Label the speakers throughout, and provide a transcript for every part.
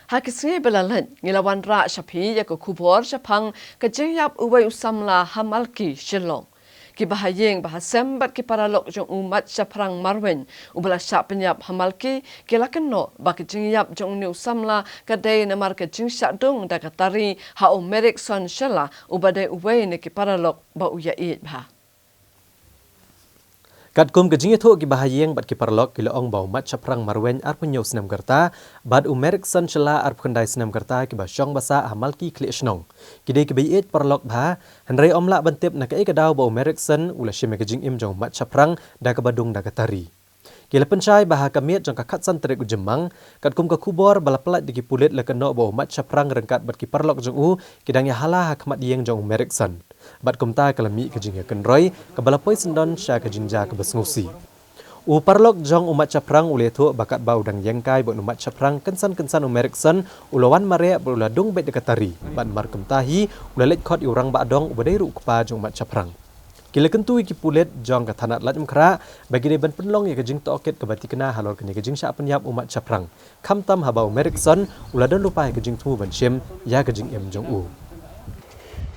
Speaker 1: Hakisngi belalan ngilawan ra syapi ya ko kubor syapang ke Jingyap uway Samla Malki Shillong. Ki Bahaiing bahasembat ki paralok jong umat syaprang marwen ubala syak Pyniap Malki ki lakeno baki Jingyap jong new Samla kadai namar ke Jingshah dong dakatari ha merik son shela ubadai uway ne ki paralok ba uyait bah.
Speaker 2: Kadkum ke Jingitho ki Bahaiing bat ki parlok ki loong bau mat chaprang marwen ar punyo senam gerta bad umerik san shela ar pkendai senam gerta ki basyong basa Malki kli snong ki dei ki bait parlok bha henrei omla bantip na kai kadau bau umerik san ula shime ke jing im jong mat chaprang da ka badung da katari ki Pynshai baha kamiet jong kakat san trek ujemang kadkum ke kubor balaplat di ki pulit la keno bau mat chaprang rengkat bat ki parlok jong u ki dang ya hala hakmat dieng jong umerik san bat kumta kalami ke jingya kenroi ke balapoi sendon sya ke Jingshah ke besngusi u parlok jong umat chaprang uletho bakat bau dang yengkai bo umat chaprang kensan umerik san ulawan mare buladung bet dekatari bat mar kumtahi ulalek khot urang ba dong ubadai ru kpa jong umat chaprang kila kentui ki pulet jong ka thanat lat mkra bagi de ban penlong ya ke jing toket ke bati kena halor ke ke Jingshah Pyniap umat chaprang khamtam haba umerik san uladon lupai ke jing tu ban shem ya ke jing em jong u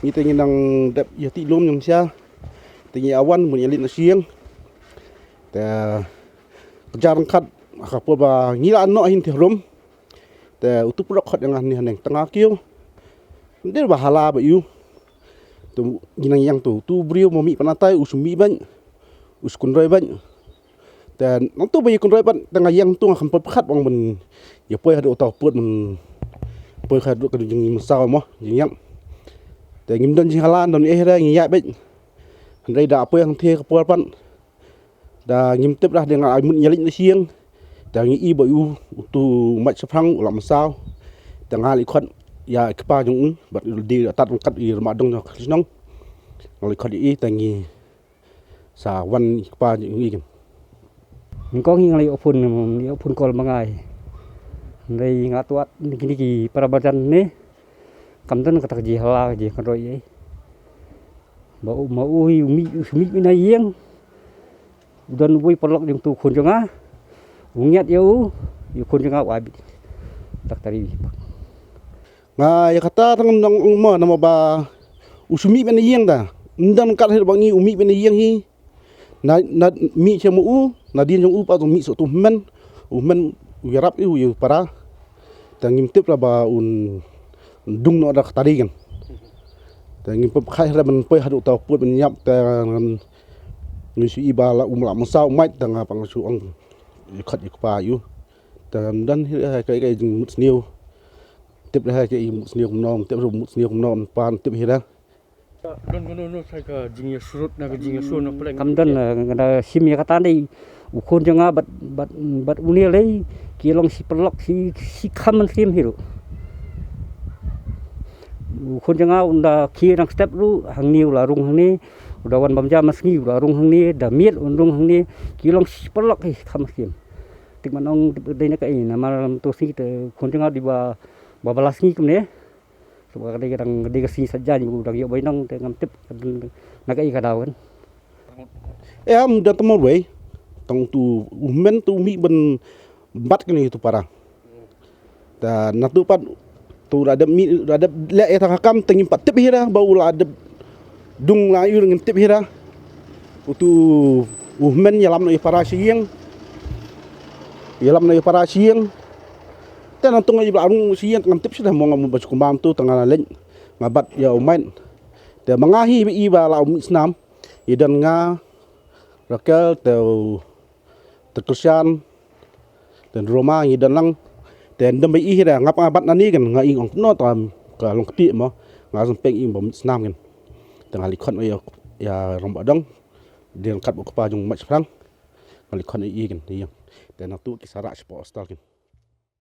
Speaker 3: ni tengin nang dap ya ti lom yang sia tengi awan mun yalit na siang ta jarang khat akapol ba ngila no hin te rom ta utup rok khat yang ni haneng tengah kiu ndel ba hala ba yu tu ginang yang tu brio momi panatai usumi ban uskun roi ban dan nang tu ba kun roi ban tengah yang tu ngam khat bang mun ya poi hadu tau put mun poi hadu ka jing saw mo jing yangแต่งิมดนจิฮาลานดนเอเรงิยะเบ็ดได้ด่าเพื่อนเทกปวดปันด่างิมเต็บด่าเดี๋ยวไอ้มุนยาลินเชียงแต่งิอีบ่อยู่ตูมัดสะพังหลังมาเศร้าแต่งานอีกคนยาขี้ปลาจงบัดดีตัดกัดอีมาดงจากน้องอีกคนอีแต่งิสาวันขี้ปลาจงอีกัน
Speaker 4: มันก็งิอะไรอพุ่นอพุ่นกอลมาไงในงานตัวนี่กี่ประบาจันนี่kamdan kata ji hala ji kan roi bau mau umi mina yeng dan bui perlok jeng tu khun jonga ungiat yau yu khun jonga wa tak tari
Speaker 3: nga ya kata tang nang ma nama ba usumi mina yeng da ndan kat he bangi umi mina yeng hi na mi chemu u na din jong u pa mi so tu men wirap yu para tangim tip la ba un dung no ada tadi kan, tapi ngimp khai ra man poi hadu tau put Pyniap te ngisi ibala umla musau mai tanga pangsu ong khat ikpa yu dan kai mut sniu tip ra kai mut sniu nom tip mut sniu nom pan tip hira
Speaker 5: no sai ka jingya surut na ka jingya su na pleng
Speaker 4: kamdan ngada simya kata dei ukun jonga bat unia lei kilong si perlok si kaman sim hiru khun janga unda khi nang step ru hang niu la rung hang ni udah wan bamja mas ngi la rung hang ni da miet rung hang ni kilong perlok hi kham sim tik manong dei na kai na mal to si te khun janga di ba balas ngi kum ne so ka dei kadang dei ka si saja ni udah yo bai nang te ngam tip na kai ka daw kan
Speaker 3: am da tamo wei tong tu men tu mi ben bat kan itu para da na tu pat tu ada le eta kam tengin pat tip hira bau la ada dung la yu dengan tip hira utu men yalam no para siang tan antung ai blarung siang ngam tip sudah mo ngam baju kumam tu tengah leng ngabat ya umain te mangahi bi ba la islam idan nga rakel te Kristen dan Roma idan lang dan demi ihira ngap ngabat nani kan ngai ong no tam ka long ti mo nga sampeng im bom snam kan tengah likon ya romba dong dia kat bu kapa jung mat sprang likon i kan dia dan tu kisara sport stal kan